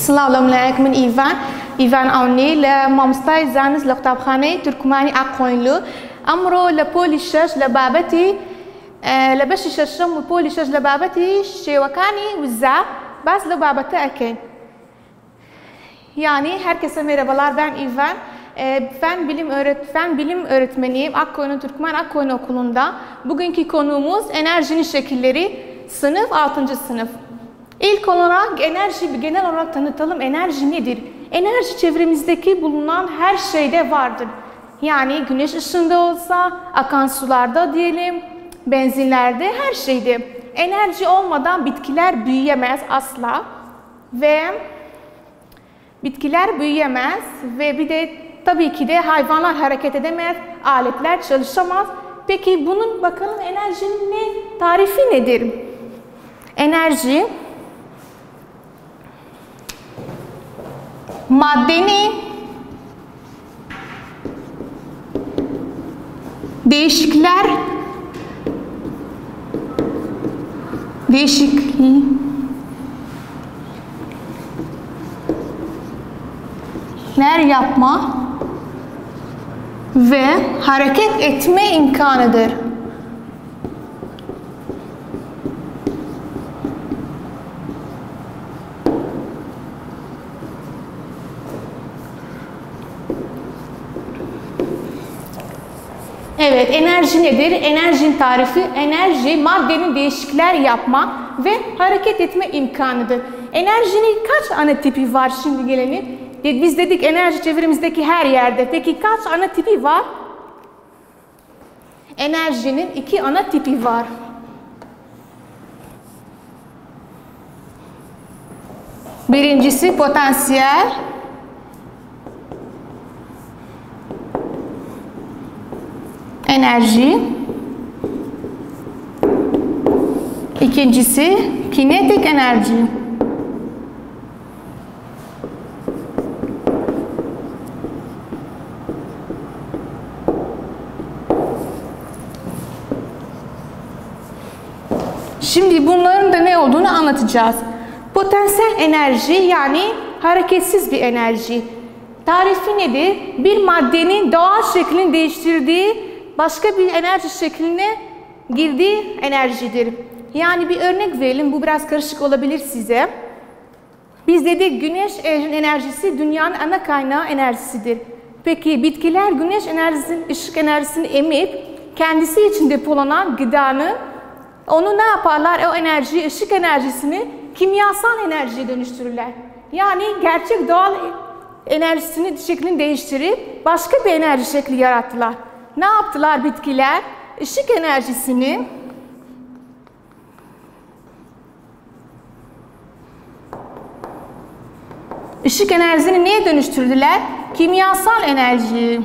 سلام عليكم من إيفان أوني لمامستاي زانز لقطابخانة تركماني أقوينلو أمرو لبوليشش لبابتي لبشي ششم وبوليشش لبابتي شيوكاني وزع بس لبابتي أكين yani herkese merhabalar, ben İvan. Fen bilim öğretmeniyim Akkoyun Türkmen Akkoyun Okulu'nda. Bugünkü konuğumuz enerjinin şekilleri, sınıf 6. sınıf. İlk olarak enerji genel olarak tanıtalım. Enerji nedir? Enerji çevremizdeki bulunan her şeyde vardır. Yani güneş ışığında olsa, akan sularda diyelim, benzinlerde, her şeyde. Enerji olmadan bitkiler büyüyemez asla ve bitkiler büyüyemez ve bir de tabii ki de hayvanlar hareket edemez, aletler çalışamaz. Peki bunun bakalım enerjinin tarifi nedir? Enerji maddenin değişiklikler yapma ve hareket etme imkanıdır. Evet, enerji nedir? Enerjinin tarifi, enerji maddenin değişiklikler yapma ve hareket etme imkanıdır. Enerjinin kaç ana tipi var şimdi gelelim? Biz dedik enerji çevremizdeki her yerde. Peki kaç ana tipi var? Enerjinin 2 ana tipi var. Birincisi potansiyel. Enerji. İkincisi kinetik enerji. Şimdi bunların da ne olduğunu anlatacağız. Potansiyel enerji yani hareketsiz bir enerji. Tarifi nedir? Bir maddenin doğal şeklini değiştirdiği başka bir enerji şekline girdiği enerjidir. Yani bir örnek verelim. Bu biraz karışık olabilir size. Biz dedik güneş enerjisi dünyanın ana kaynağı enerjisidir. Peki bitkiler güneş enerjisinin, ışık enerjisini emip kendisi için depolanan gıdanı onu ne yaparlar? O enerjiyi, ışık enerjisini kimyasal enerjiye dönüştürürler. Yani gerçek doğal enerjisini, şeklini değiştirip başka bir enerji şekli yarattılar. Ne yaptılar bitkiler? Işık enerjisini neye dönüştürdüler? Kimyasal enerji.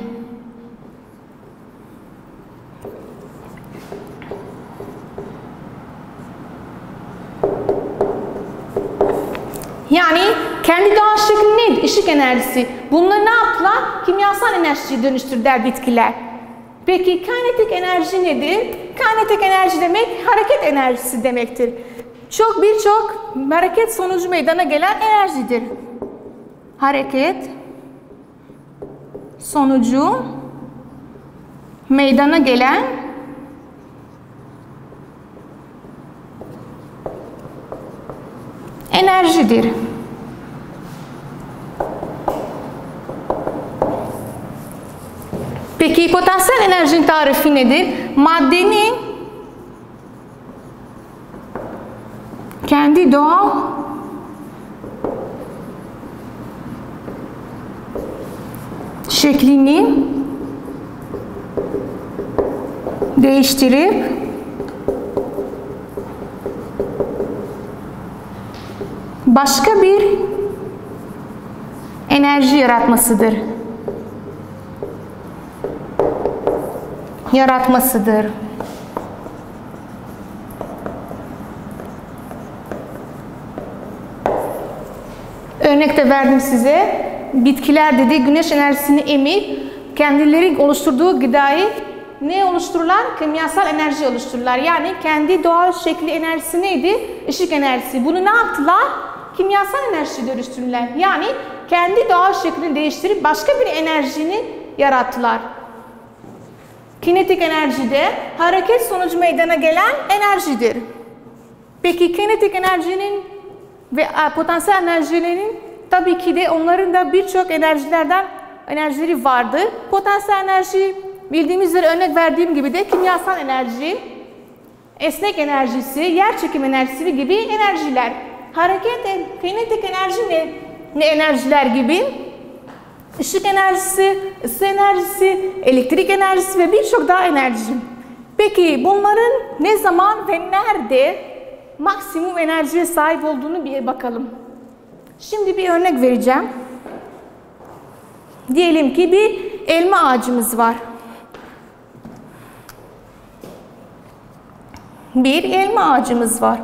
Yani kendi doğal şekli neydi? Işık enerjisi. Bunları ne yaptılar? Kimyasal enerjiye dönüştürdüler bitkiler. Peki kinetik enerji nedir? Kinetik enerji demek hareket enerjisi demektir. Birçok hareket sonucu meydana gelen enerjidir. Hareket sonucu meydana gelen enerjidir. Peki potansiyel enerjinin tarifi nedir? Maddenin kendi doğal şeklini değiştirip başka bir enerji yaratmasıdır. Örnek de verdim size. Bitkiler dedi güneş enerjisini emip kendileri oluşturduğu gıdayı ne oluştururlar? Kimyasal enerji oluştururlar. Yani kendi doğal şekli enerjisi neydi? Işık enerjisi. Bunu ne yaptılar? kimyasal enerji dönüştürdüler. Yani kendi doğal şeklini değiştirip başka bir enerjini yarattılar. Kinetik enerji de hareket sonucu meydana gelen enerjidir. Peki kinetik enerjinin ve potansiyel enerjilerin tabii ki de onların da birçok enerjileri vardır. Potansiyel enerji bildiğimiz üzere örnek verdiğim gibi de kimyasal enerji, esnek enerjisi, yerçekim enerjisi gibi enerjiler. Kinetik enerji ne enerjiler gibi? Işık enerjisi, ısı enerjisi, elektrik enerjisi ve birçok daha enerji. Peki bunların ne zaman ve nerede maksimum enerjiye sahip olduğunu bir bakalım. Şimdi bir örnek vereceğim. Diyelim ki bir elma ağacımız var. Bir elma ağacımız var.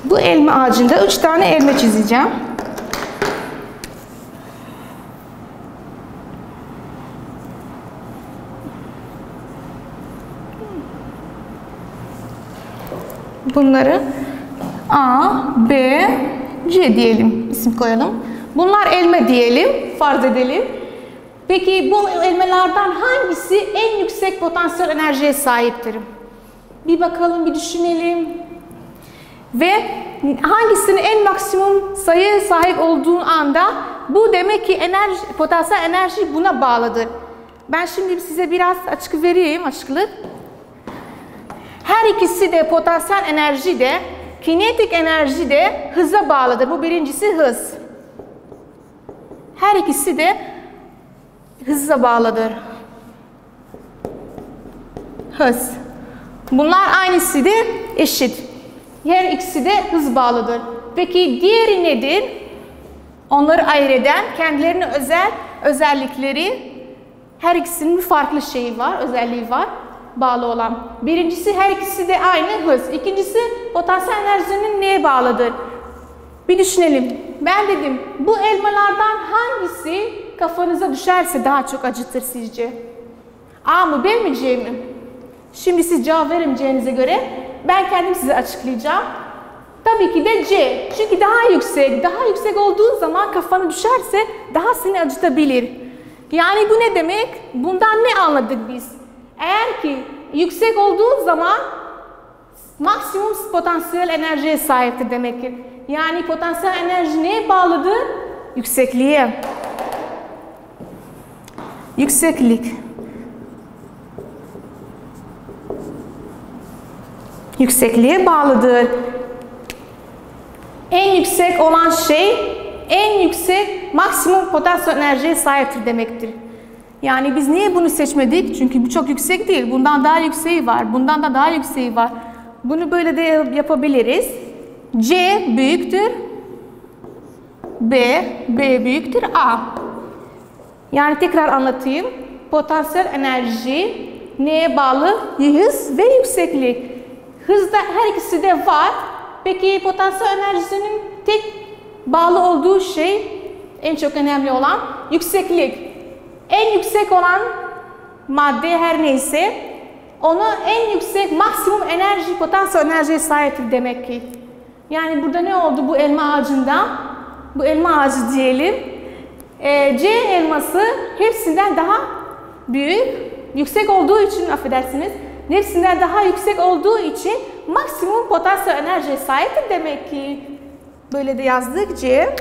Bu elma ağacında 3 tane elma çizeceğim. Bunları A, B, C diyelim, isim koyalım. Bunlar elma diyelim, farz edelim. Peki bu elmalardan hangisi en yüksek potansiyel enerjiye sahiptir? Bir bakalım, bir düşünelim. Ve hangisinin en maksimum sayıya sahip olduğu anda bu demek ki potansiyel enerji buna bağlıdır. Ben şimdi size biraz açık vereyim, açıklık. Her ikisi de potansiyel enerji de, kinetik enerji de hıza bağlıdır. Bu birincisi hız. Her ikisi de hıza bağlıdır. Hız. Bunlar aynısı da eşit. Her ikisi de hız bağlıdır. Peki diğeri nedir? Onları ayırt eden kendilerine özel özellikleri, her ikisinin bir farklı şeyi var, özelliği var, bağlı olan. Birincisi her ikisi de aynı hız. İkincisi potansiyel enerjinin neye bağlıdır? Bir düşünelim. Ben dedim bu elmalardan hangisi kafanıza düşerse daha çok acıtır sizce? A mı, B mi, C mi? Şimdi siz cevap veremeyeceğinize göre ben kendim size açıklayacağım. Tabii ki de C. Çünkü daha yüksek. Daha yüksek olduğu zaman kafanı düşerse daha seni acıtabilir. Yani bu ne demek? Bundan ne anladık biz? Eğer ki yüksek olduğu zaman maksimum potansiyel enerjiye sahiptir demektir. Yani potansiyel enerji neye bağlıdır? Yüksekliğe. Yükseklik. Yüksekliğe bağlıdır. En yüksek olan şey, en yüksek maksimum potansiyel enerjiye sahiptir demektir. Yani biz niye bunu seçmedik? Çünkü bu çok yüksek değil. Bundan daha yükseği var. Bundan da daha yükseği var. Bunu böyle de yapabiliriz. C büyüktür. B büyüktür A. Yani tekrar anlatayım. Potansiyel enerji neye bağlı? Hız ve yükseklik. Hızda her ikisi de var. Peki potansiyel enerjisinin tek bağlı olduğu şey, en çok önemli olan yükseklik. En yüksek olan madde her neyse, ona en yüksek maksimum enerji, potansiyel enerjiye sahiptir demek ki. Yani burada ne oldu bu elma ağacında? Bu elma ağacı diyelim. C elması hepsinden daha büyük, yüksek olduğu için, affedersiniz, hepsinden daha yüksek olduğu için maksimum potansiyel enerjiye sahiptir demek ki. Böyle de yazdık. C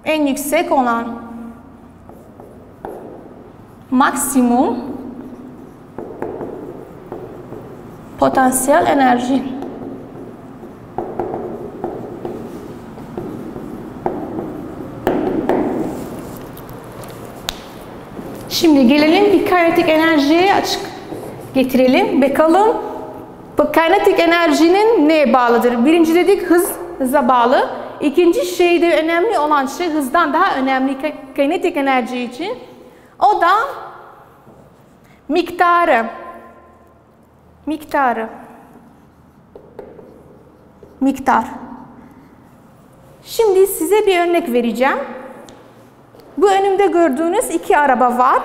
en yüksek olan maksimum potansiyel enerji. Şimdi gelelim bir kinetik enerjiye açık getirelim. Bakalım bu kinetik enerjinin neye bağlıdır? Birinci dedik hıza bağlı. İkinci şeyde önemli olan şey, hızdan daha önemli kinetik enerji için, o da miktarı. Miktar. Şimdi size bir örnek vereceğim. Bu önümde gördüğünüz iki araba var.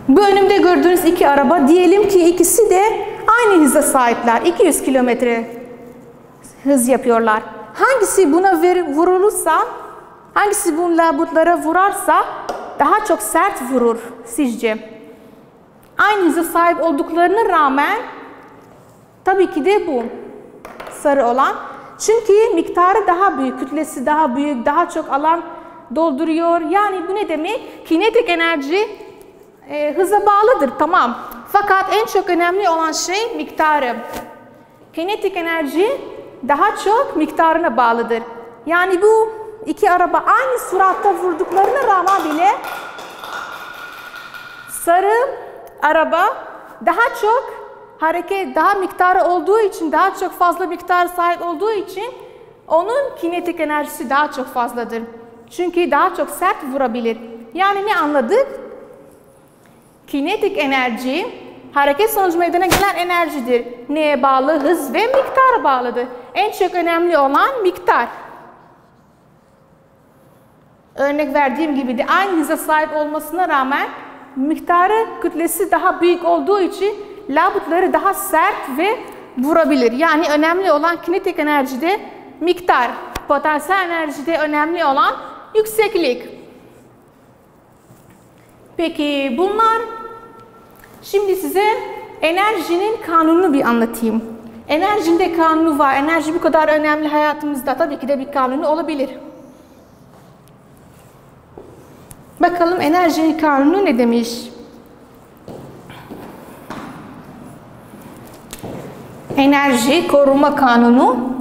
Bu önümde gördüğünüz iki araba, diyelim ki ikisi de aynı hıza sahipler. 200 kilometre hız yapıyorlar. Hangisi buna vurulursa, hangisi bu labutlara vurarsa daha çok sert vurur sizce? Aynı hıza sahip olduklarına rağmen tabii ki de bu sarı olan. Çünkü miktarı daha büyük, kütlesi daha büyük, daha çok alan dolduruyor. Yani bu ne demek? Kinetik enerji hıza bağlıdır, tamam. Fakat en çok önemli olan şey miktarı. Kinetik enerji daha çok miktarına bağlıdır. Yani bu iki araba aynı süratte vurduklarına rağmen bile sarı araba daha çok hareket, daha miktarı olduğu için, daha çok fazla miktar sahip olduğu için onun kinetik enerjisi daha çok fazladır. Çünkü daha çok sert vurabilir. Yani ne anladık? Kinetik enerji hareket sonucu meydana gelen enerjidir. Neye bağlı? Hız ve miktara bağlıdır. En çok önemli olan miktar. Örnek verdiğim gibi de aynı hıza sahip olmasına rağmen miktarı, kütlesi daha büyük olduğu için labutları daha sert ve vurabilir. Yani önemli olan kinetik enerjide miktar, potansiyel enerjide önemli olan yükseklik. Peki bunlar, şimdi size enerjinin kanununu bir anlatayım. Enerjinin de kanunu var. Enerji bu kadar önemli hayatımızda. Tabii ki de bir kanunu olabilir. Bakalım enerjinin kanunu ne demiş? Enerji koruma kanunu.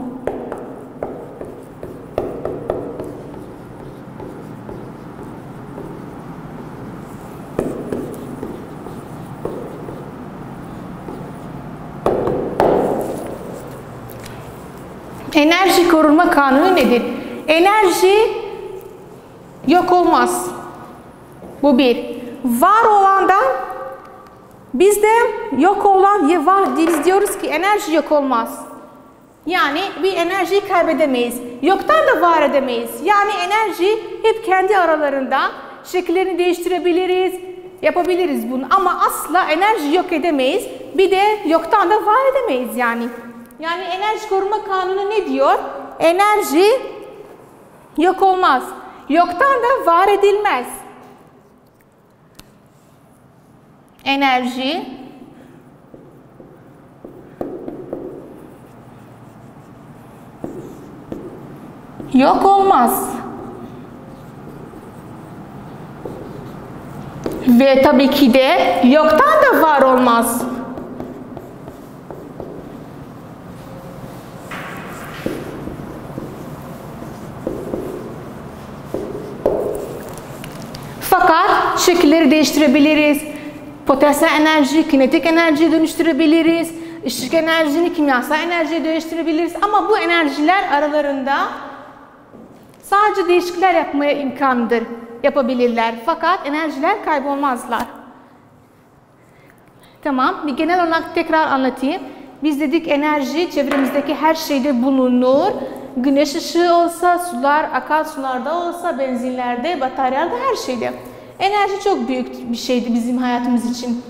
Enerji koruma kanunu nedir? Enerji yok olmaz. Bu bir. Var olandan bizde yok olan ya var, biz diyoruz ki enerji yok olmaz. Yani bir enerjiyi kaybedemeyiz. Yoktan da var edemeyiz. Yani enerji hep kendi aralarında şekillerini değiştirebiliriz, yapabiliriz bunu. Ama asla enerji yok edemeyiz. Bir de yoktan da var edemeyiz yani. Yani enerji koruma kanunu ne diyor? Enerji yok olmaz. Yoktan da var edilmez. Enerji yok olmaz. Ve tabii ki de yoktan da var olmaz. Fakat şekilleri değiştirebiliriz. Potansiyel enerji, kinetik enerjiye dönüştürebiliriz. Işık enerjini kimyasal enerjiye dönüştürebiliriz. Ama bu enerjiler aralarında sadece değişiklikler yapmaya imkanıdır. Yapabilirler. Fakat enerjiler kaybolmazlar. Tamam. Bir genel olarak tekrar anlatayım. Biz dedik enerji çevremizdeki her şeyde bulunur. Güneş ışığı olsa, sular, akan sularda olsa, benzinlerde, bataryalarda, her şeyde. Enerji çok büyük bir şeydi bizim hayatımız için.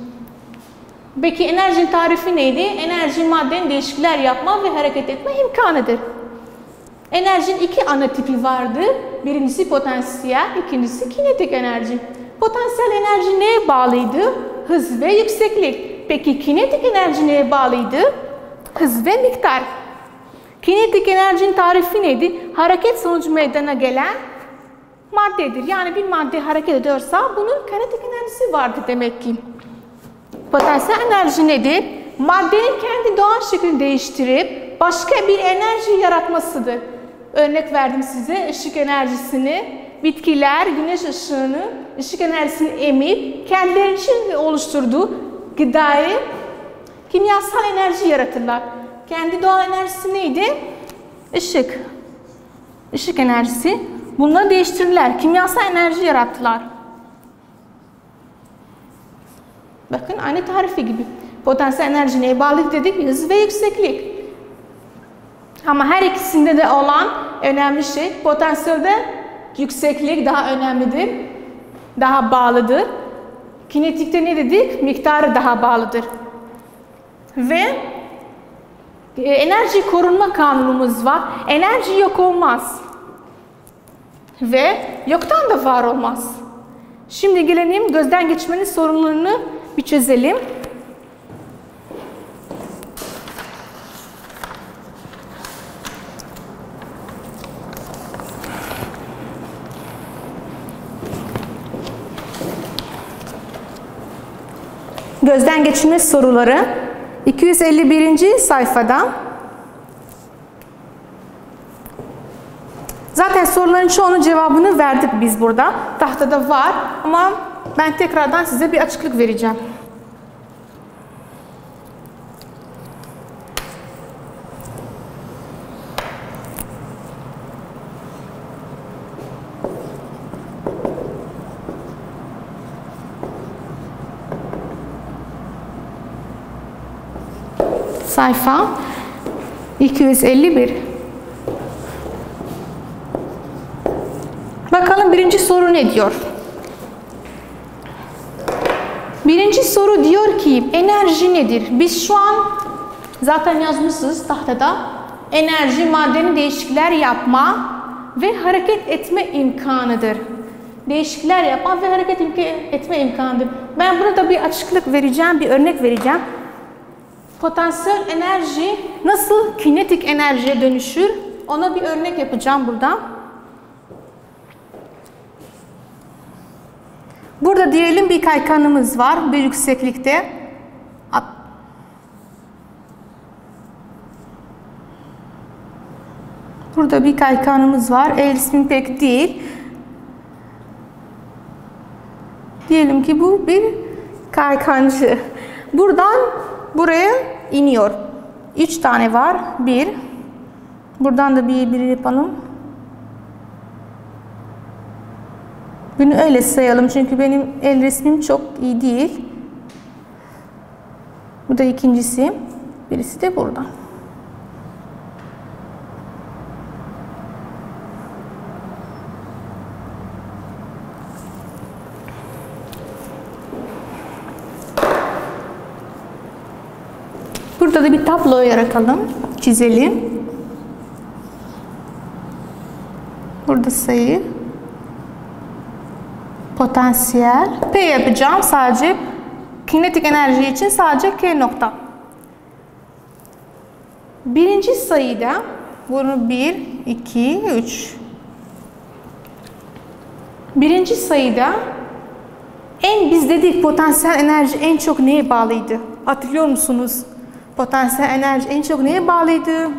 Peki enerjinin tarifi neydi? Enerji maddenin değişiklikler yapma ve hareket etme imkanıdır. Enerjinin iki ana tipi vardı. Birincisi potansiyel, ikincisi kinetik enerji. Potansiyel enerji neye bağlıydı? Hız ve yükseklik. Peki kinetik enerji neye bağlıydı? Hız ve miktar. Kinetik enerjinin tarifi neydi? Hareket sonucu meydana gelen maddedir. Yani bir madde hareket ediyorsa bunun kinetik enerjisi vardır demek ki. Potansiyel enerji nedir? Maddenin kendi doğal şeklini değiştirip başka bir enerji yaratmasıdır. Örnek verdim size, ışık enerjisini, bitkiler güneş ışığını, ışık enerjisini emip kendileri için oluşturduğu gıdayı kimyasal enerji yaratırlar. Kendi doğal enerjisi neydi? Işık. Işık enerjisi. Bunları değiştirirler. Kimyasal enerji yarattılar. Bakın aynı tarifi gibi. Potansiyel enerji neye bağlı dedik? Hız ve yükseklik. Ama her ikisinde de olan önemli şey, potansiyelde yükseklik daha önemlidir, daha bağlıdır. Kinetikte ne dedik? Miktarı daha bağlıdır. Ve enerji korunma kanunumuz var. Enerji yok olmaz. Ve yoktan da var olmaz. Şimdi gelelim gözden geçirmenin sorunlarını bir çözelim. Gözden geçirme soruları 251. sayfada. Zaten soruların çoğunun cevabını verdik biz burada. Tahtada var ama ben tekrardan size bir açıklık vereceğim. Sayfa 251. Bakalım birinci soru ne diyor? Birinci soru diyor ki enerji nedir? Biz şu an zaten yazmışız tahtada. Enerji maddenin değişiklikler yapma ve hareket etme imkanıdır. Değişiklikler yapma ve hareket etme imkanıdır. Ben burada bir açıklık vereceğim, bir örnek vereceğim. Potansiyel enerji nasıl kinetik enerjiye dönüşür? Ona bir örnek yapacağım burada. Burada diyelim bir kaykanımız var bir yükseklikte. Burada bir kaykanımız var. El ismi pek değil. Diyelim ki bu bir kaykancı. Buradan buraya iniyor. 3 tane var. 1. Buradan da bir yapalım. Bunu öyle sayalım çünkü benim el resmim çok iyi değil. Bu da ikincisi. Birisi de burada. Burada da bir tablo yaratalım, çizelim. Burada sayı, potansiyel, P yapacağım sadece kinetik enerji için sadece K nokta. Birinci sayıda bunu 1, 2, 3. Birinci sayıda biz dedik potansiyel enerji en çok neye bağlıydı? Hatırlıyor musunuz? Potansiyel enerji en çok neye bağlıydı?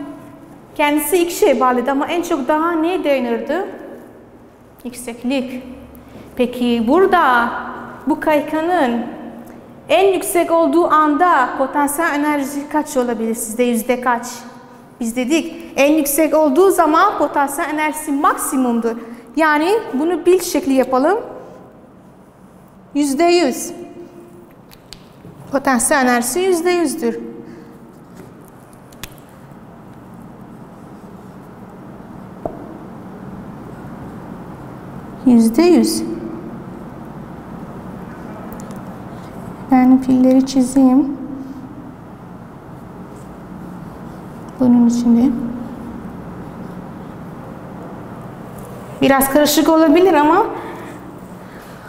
Kendisi iki şeye bağlıydı ama en çok daha neye dayanırdı? Yükseklik. Peki burada bu kaykanın en yüksek olduğu anda potansiyel enerji kaç olabilir sizde? Yüzde kaç? Biz dedik en yüksek olduğu zaman potansiyel enerjisi maksimumdur. Yani bunu bil şekli yapalım. %100. Potansiyel enerjisi %100'dür. %100. Ben pilleri çizeyim. Bunun içinde. Biraz karışık olabilir ama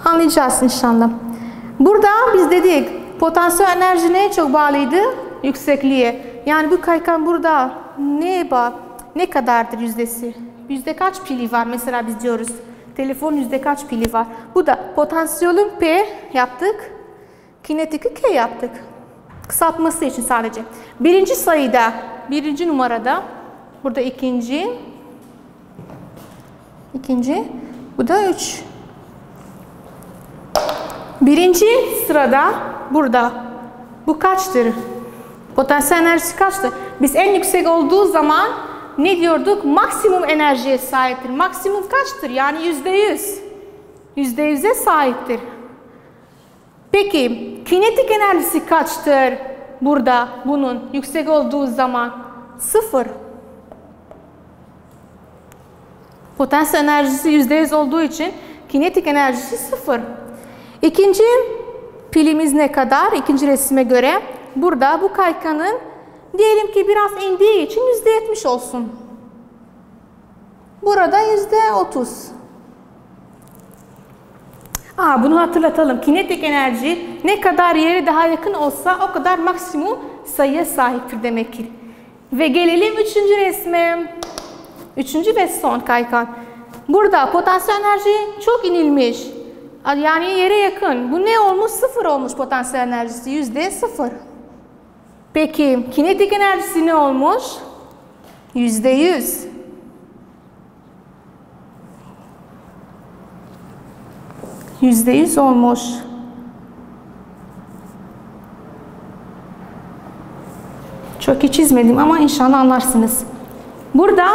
anlayacağız inşallah. Burada biz dedik potansiyel enerji neye çok bağlıydı? Yüksekliğe. Yani bu kaykan burada neye bağlı? Ne kadardır yüzdesi? Yüzde kaç pili var? Mesela biz diyoruz. Telefon yüzde kaç pili var? Bu da potansiyelin P yaptık. Kinetiki K yaptık. Kısaltması için sadece. Birinci sayıda, birinci numarada, burada ikinci, bu da 3. Birinci sırada burada. Bu kaçtır? Potansiyel enerjisi kaçtır? Biz en yüksek olduğu zaman ne diyorduk? Maksimum enerjiye sahiptir. Maksimum kaçtır? Yani %100. %100'e sahiptir. Peki kinetik enerjisi kaçtır? burada bunun yüksek olduğu zaman? 0. Potansiyel enerjisi %100 olduğu için kinetik enerjisi 0. İkinci pilimiz ne kadar? İkinci resime göre burada bu kaykanın diyelim ki biraz indiği için %70 olsun. Burada %30. Bunu hatırlatalım. Kinetik enerji ne kadar yere daha yakın olsa o kadar maksimum sayıya sahiptir demektir. Ve gelelim üçüncü resme. Üçüncü ve son kaykan. Burada potansiyel enerji çok inilmiş. Yani yere yakın. Bu ne olmuş? 0 olmuş potansiyel enerjisi. %0. Peki kinetik enerjisi ne olmuş? %100. %100 olmuş. Çok iyi çizmedim ama inşallah anlarsınız. Burada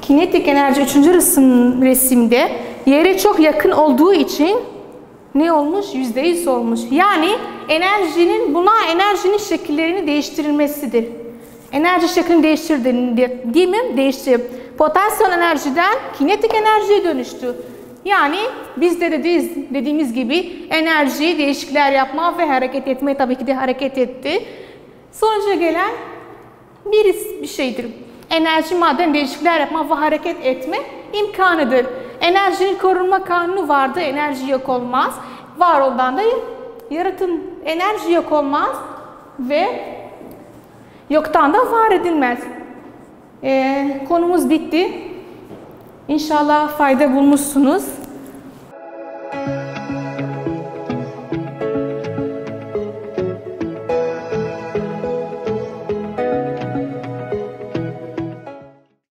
kinetik enerji 3. resimde yere çok yakın olduğu için ne olmuş? %100 olmuş. Yani enerjinin şekillerini değiştirilmesidir. Enerji şeklini değiştirdi değil mi? Değişti. Potansiyel enerjiden kinetik enerjiye dönüştü. Yani biz de dediğimiz gibi enerji değişiklikler yapma ve hareket etme, tabii ki de hareket etti. Sonuca gelen bir şeydir. Enerji maden değişiklikler yapma ve hareket etme imkanıdır. Enerjinin korunma kanunu vardı. Enerji yok olmaz. Var olduğundan da yaratım enerji yok olmaz ve yoktan da var edilmez. Konumuz bitti. İnşallah fayda bulmuşsunuz.